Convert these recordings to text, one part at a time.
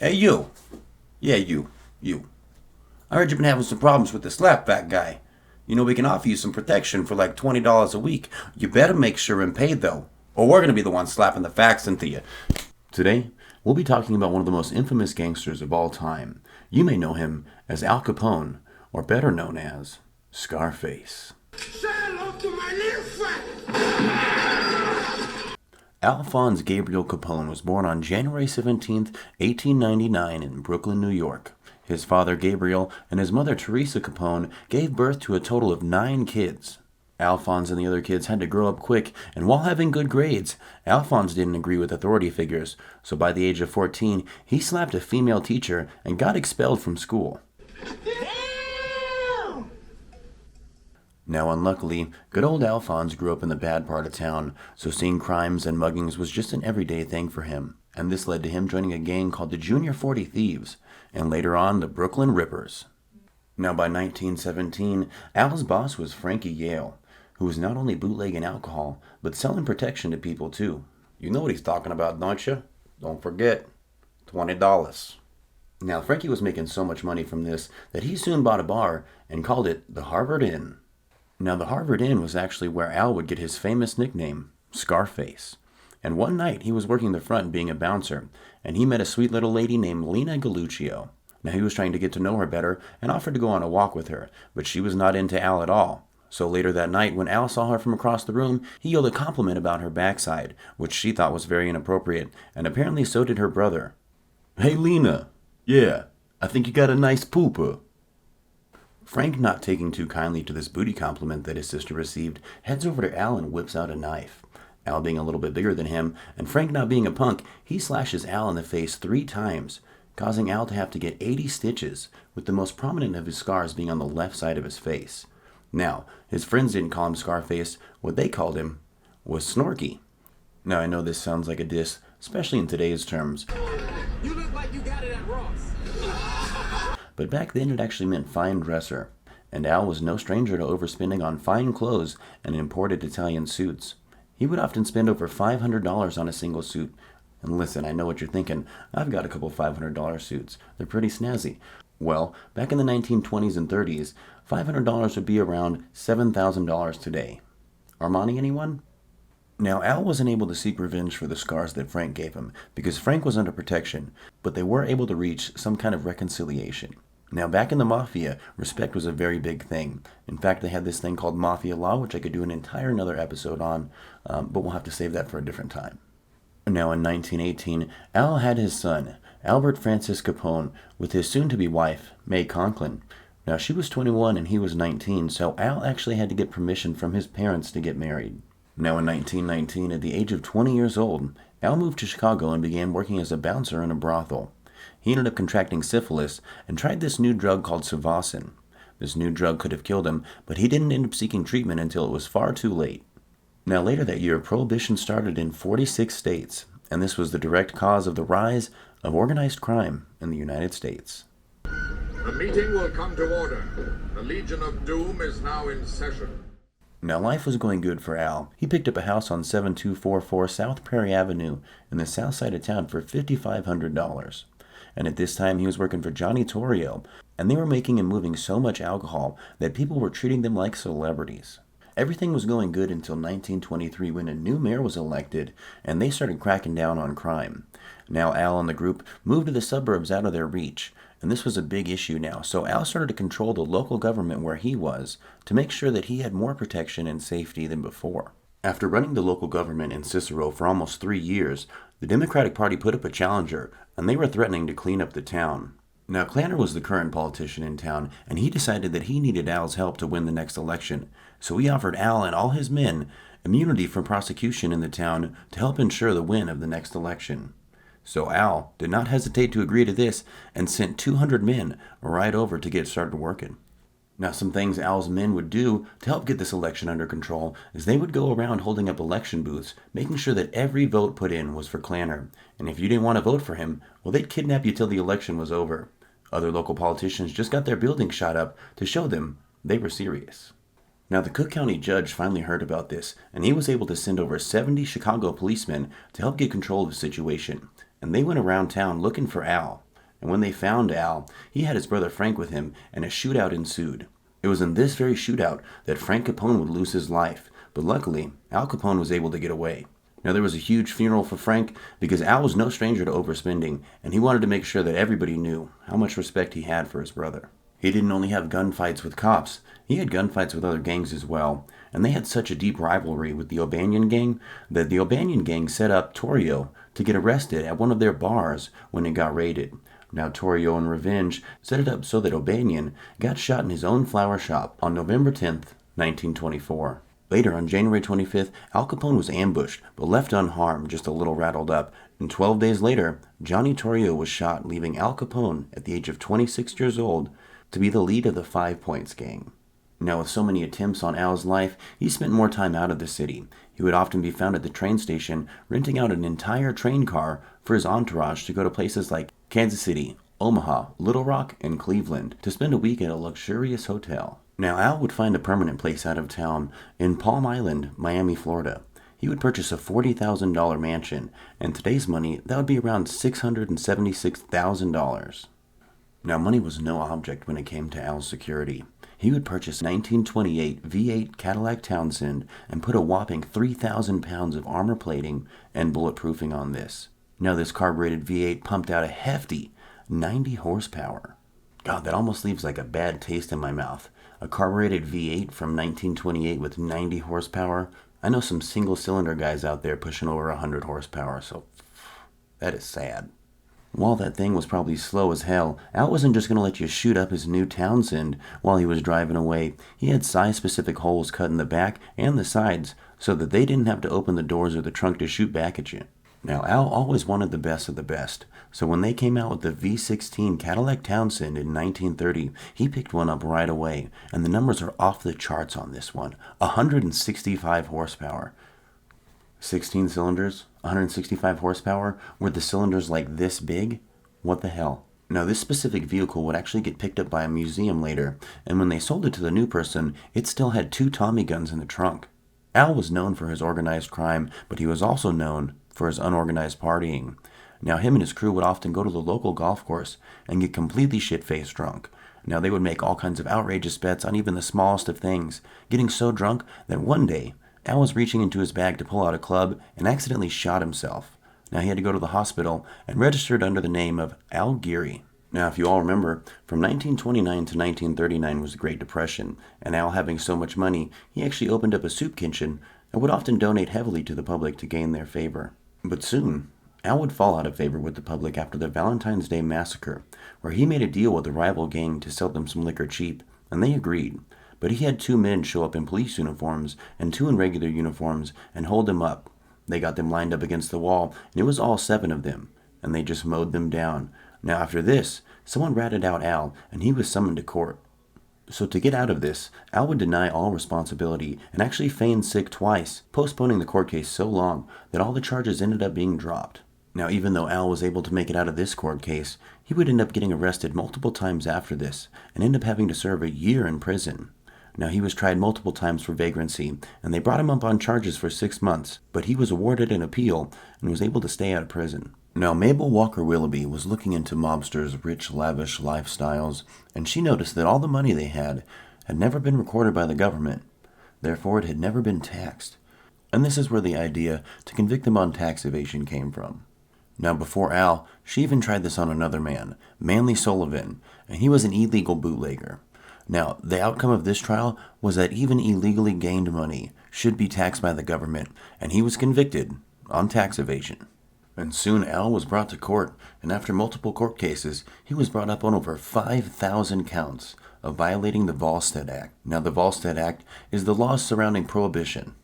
Hey, you. Yeah, you. You. I heard you've been having some problems with the slapback guy. You know, we can offer you some protection for like $20 a week. You better make sure and pay, though, or we're going to be the ones slapping the facts into you. Today, we'll be talking about one of the most infamous gangsters of all time. You may know him as Al Capone, or better known as Scarface. Say hello to my little friend. Alphonse Gabriel Capone was born on January 17, 1899 in Brooklyn, New York. His father Gabriel and his mother Teresa Capone gave birth to a total of 9 kids. Alphonse and the other kids had to grow up quick, and while having good grades, Alphonse didn't agree with authority figures, so by the age of 14, he slapped a female teacher and got expelled from school. Now, unluckily, good old Alphonse grew up in the bad part of town, so seeing crimes and muggings was just an everyday thing for him, and this led to him joining a gang called the Junior 40 Thieves, and later on the Brooklyn Rippers. Now, by 1917, Al's boss was Frankie Yale, who was not only bootlegging alcohol, but selling protection to people too. You know what he's talking about, don't you? Don't forget, $20. Now, Frankie was making so much money from this that he soon bought a bar and called it the Harvard Inn. Now, the Harvard Inn was actually where Al would get his famous nickname, Scarface. And one night, he was working the front being a bouncer, and he met a sweet little lady named Lena Galluccio. Now, he was trying to get to know her better and offered to go on a walk with her, but she was not into Al at all. So later that night, when Al saw her from across the room, he yelled a compliment about her backside, which she thought was very inappropriate, and apparently so did her brother. "Hey, Lena. Yeah, I think you got a nice pooper." Frank, not taking too kindly to this booty compliment that his sister received, heads over to Al and whips out a knife. Al being a little bit bigger than him, and Frank not being a punk, he slashes Al in the face 3 times, causing Al to have to get 80 stitches, with the most prominent of his scars being on the left side of his face. Now, his friends didn't call him Scarface. What they called him was Snorky. Now, I know this sounds like a diss, especially in today's terms. You look like you got it at Ross. But back then it actually meant fine dresser, and Al was no stranger to overspending on fine clothes and imported Italian suits. He would often spend over $500 on a single suit. And listen, I know what you're thinking. I've got a couple $500 suits. They're pretty snazzy. Well, back in the 1920s and 30s, $500 would be around $7,000 today. Armani, anyone? Now, Al wasn't able to seek revenge for the scars that Frank gave him, because Frank was under protection, but they were able to reach some kind of reconciliation. Now, back in the Mafia, respect was a very big thing. In fact, they had this thing called Mafia Law, which I could do an entire another episode on, but we'll have to save that for a different time. Now, in 1918, Al had his son, Albert Francis Capone, with his soon-to-be wife, May Conklin. Now, she was 21 and he was 19, so Al actually had to get permission from his parents to get married. Now, in 1919, at the age of 20 years old, Al moved to Chicago and began working as a bouncer in a brothel. He ended up contracting syphilis and tried this new drug called Suboxone. This new drug could have killed him, but he didn't end up seeking treatment until it was far too late. Now, later that year, prohibition started in 46 states, and this was the direct cause of the rise of organized crime in the United States. The meeting will come to order. The Legion of Doom is now in session. Now, life was going good for Al. He picked up a house on 7244 South Prairie Avenue in the south side of town for $5,500. And at this time, he was working for Johnny Torrio, and they were making and moving so much alcohol that people were treating them like celebrities. Everything was going good until 1923 when a new mayor was elected, and they started cracking down on crime. Now, Al and the group moved to the suburbs out of their reach, and this was a big issue now, so Al started to control the local government where he was to make sure that he had more protection and safety than before. After running the local government in Cicero for almost 3 years, the Democratic Party put up a challenger, and they were threatening to clean up the town. Now, Clanner was the current politician in town, and he decided that he needed Al's help to win the next election, so he offered Al and all his men immunity from prosecution in the town to help ensure the win of the next election. So Al did not hesitate to agree to this and sent 200 men right over to get started working. Now, some things Al's men would do to help get this election under control is they would go around holding up election booths, making sure that every vote put in was for Clanner. And if you didn't want to vote for him, well, they'd kidnap you till the election was over. Other local politicians just got their buildings shot up to show them they were serious. Now, the Cook County judge finally heard about this, and he was able to send over 70 Chicago policemen to help get control of the situation. And they went around town looking for Al. And when they found Al, he had his brother Frank with him, and a shootout ensued. It was in this very shootout that Frank Capone would lose his life, but luckily, Al Capone was able to get away. Now, there was a huge funeral for Frank because Al was no stranger to overspending, and he wanted to make sure that everybody knew how much respect he had for his brother. He didn't only have gunfights with cops, he had gunfights with other gangs as well, and they had such a deep rivalry with the O'Banion gang that the O'Banion gang set up Torrio to get arrested at one of their bars when it got raided. Now, Torrio, in revenge, set it up so that O'Banion got shot in his own flower shop on November 10th, 1924. Later, on January 25th, Al Capone was ambushed, but left unharmed, just a little rattled up. And 12 days later, Johnny Torrio was shot, leaving Al Capone, at the age of 26 years old, to be the lead of the 5 Points gang. Now, with so many attempts on Al's life, he spent more time out of the city. He would often be found at the train station, renting out an entire train car for his entourage to go to places like Kansas City, Omaha, Little Rock, and Cleveland to spend a week at a luxurious hotel. Now, Al would find a permanent place out of town in Palm Island, Miami, Florida. He would purchase a $40,000 mansion, and today's money, that would be around $676,000. Now, money was no object when it came to Al's security. He would purchase a 1928 V8 Cadillac Townsend and put a whopping 3,000 pounds of armor plating and bulletproofing on this. Now, this carbureted V8 pumped out a hefty 90 horsepower. God, that almost leaves like a bad taste in my mouth. A carbureted V8 from 1928 with 90 horsepower. I know some single-cylinder guys out there pushing over 100 horsepower, so that is sad. While that thing was probably slow as hell, Al wasn't just going to let you shoot up his new Townsend while he was driving away. He had size-specific holes cut in the back and the sides so that they didn't have to open the doors or the trunk to shoot back at you. Now, Al always wanted the best of the best, so when they came out with the V16 Cadillac Townsend in 1930, he picked one up right away, and the numbers are off the charts on this one. 165 horsepower. 16 cylinders, 165 horsepower, were the cylinders like this big? What the hell? Now, this specific vehicle would actually get picked up by a museum later, and when they sold it to the new person, it still had 2 Tommy guns in the trunk. Al was known for his organized crime, but he was also known for his unorganized partying. Now, him and his crew would often go to the local golf course and get completely shit-faced drunk. Now, they would make all kinds of outrageous bets on even the smallest of things, getting so drunk that one day, Al was reaching into his bag to pull out a club and accidentally shot himself. Now, he had to go to the hospital and registered under the name of Al Geary. Now, if you all remember, from 1929 to 1939 was the Great Depression, and Al, having so much money, he actually opened up a soup kitchen and would often donate heavily to the public to gain their favor. But soon, Al would fall out of favor with the public after the Valentine's Day Massacre, where he made a deal with a rival gang to sell them some liquor cheap, and they agreed. But he had 2 men show up in police uniforms and 2 in regular uniforms and hold them up. They got them lined up against the wall, and it was all 7 of them, and they just mowed them down. Now, after this, someone ratted out Al, and he was summoned to court. So to get out of this, Al would deny all responsibility and actually feign sick twice, postponing the court case so long that all the charges ended up being dropped. Now, even though Al was able to make it out of this court case, he would end up getting arrested multiple times after this and end up having to serve a year in prison. Now, he was tried multiple times for vagrancy, and they brought him up on charges for 6 months, but he was awarded an appeal and was able to stay out of prison. Now, Mabel Walker Willoughby was looking into mobsters' rich, lavish lifestyles, and she noticed that all the money they had never been recorded by the government. Therefore, it had never been taxed. And this is where the idea to convict them on tax evasion came from. Now, before Al, she even tried this on another man, Manly Sullivan, and he was an illegal bootlegger. Now, the outcome of this trial was that even illegally gained money should be taxed by the government, and he was convicted on tax evasion. And soon Al was brought to court, and after multiple court cases, he was brought up on over 5,000 counts of violating the Volstead Act. Now, the Volstead Act is the laws surrounding prohibition.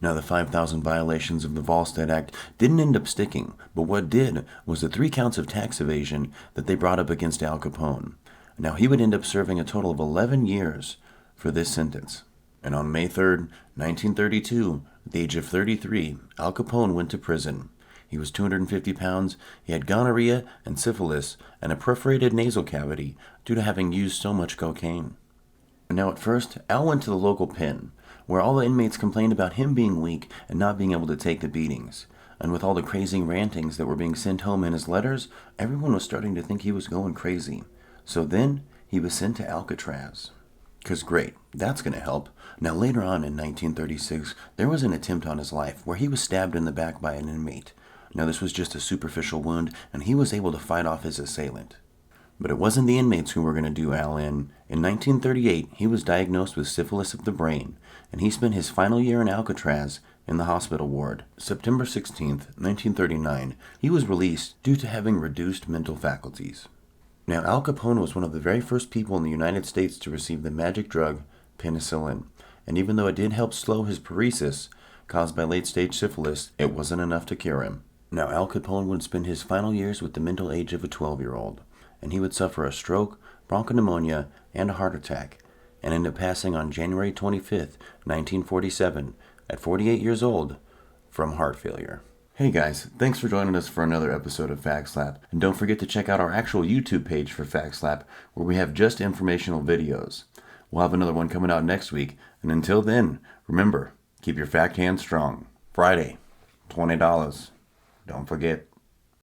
Now, the 5,000 violations of the Volstead Act didn't end up sticking, but what did was the 3 counts of tax evasion that they brought up against Al Capone. Now, he would end up serving a total of 11 years for this sentence. And on May 3rd, 1932, at the age of 33, Al Capone went to prison. He was 250 pounds, he had gonorrhea and syphilis, and a perforated nasal cavity due to having used so much cocaine. Now, at first, Al went to the local pen, where all the inmates complained about him being weak and not being able to take the beatings. and with all the crazy rantings that were being sent home in his letters, everyone was starting to think he was going crazy. So then, he was sent to Alcatraz. 'Cause great, that's gonna help. Now later on in 1936, there was an attempt on his life where he was stabbed in the back by an inmate. Now this was just a superficial wound, and he was able to fight off his assailant. But it wasn't the inmates who were going to do Al in. In 1938, he was diagnosed with syphilis of the brain, and he spent his final year in Alcatraz in the hospital ward. September 16th, 1939, he was released due to having reduced mental faculties. Now, Al Capone was one of the very first people in the United States to receive the magic drug penicillin, and even though it did help slow his paresis, caused by late-stage syphilis, it wasn't enough to cure him. Now, Al Capone would spend his final years with the mental age of a 12-year-old. And he would suffer a stroke, bronchopneumonia, and a heart attack, and end up passing on January 25th, 1947, at 48 years old, from heart failure. Hey guys, thanks for joining us for another episode of Factslap, and don't forget to check out our actual YouTube page for Factslap, where we have just informational videos. We'll have another one coming out next week, and until then, remember, keep your fact hand strong. Friday, $20. Don't forget.